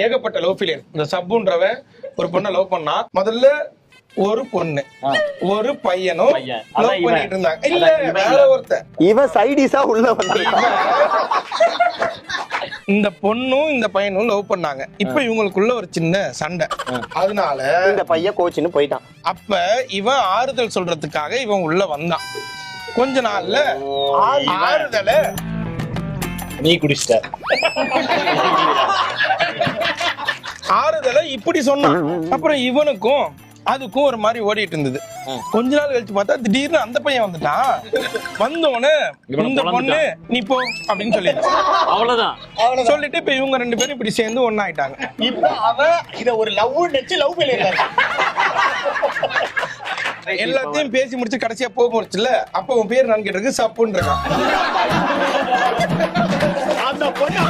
ஏகப்பட்ட love failure. இந்த சப்புன்றவன் ஒரு பொண்ணை லவ் பண்ணா, முதல்ல ஒரு பொண்ணு ஒரு பையனும் லவ் பண்ணிட்டு இருந்தாங்க. இல்ல வேற ஒருத்தன் இவன் சைடிஸா உள்ள வந்தான். இந்த பொண்ணும் இந்த பையனும் லவ் பண்ணாங்க. இப்ப இவங்களுக்குள்ள ஒரு சின்ன சண்டை. அதனால இந்த பையன் கோச்சின்னு போயிட்டான். அப்ப இவன் ஆறுதல் சொல்றதுக்காக இவன் உள்ள வந்தான். கொஞ்ச நாள்ல ஆறுதல நீ குடிச்சிட்ட. ஆறுதல இப்படி சொன்னான். அப்புறம் இவனுக்கும் அதுக்கும் ஒரு மாதிரி ஓடிட்டு இருந்தது. கொஞ்ச நாள் கழிச்சு பார்த்தா திடீர்னு அந்த பையன் வந்துட்டான். வந்தோடனே இந்த பொண்ணு நீ போ அப்படின்னு சொல்லிடுச்சு. அவ்வளவுதான் சொல்லிட்டு இப்ப இவங்க ரெண்டு பேரும் இப்படி சேர்ந்து ஒன்னாயிட்டாங்க. இப்ப அவன் இத ஒரு லவ் நினைச்சு லவ் பண்ணிருக்காரு. எல்லாத்தையும் பேசி முடிச்சு கடைசியா போக முடிச்சுல. அப்ப உன் பேர் நான் கேட்டிருக்கு சப்புன்னு இருக்கான். அந்த பொண்ணு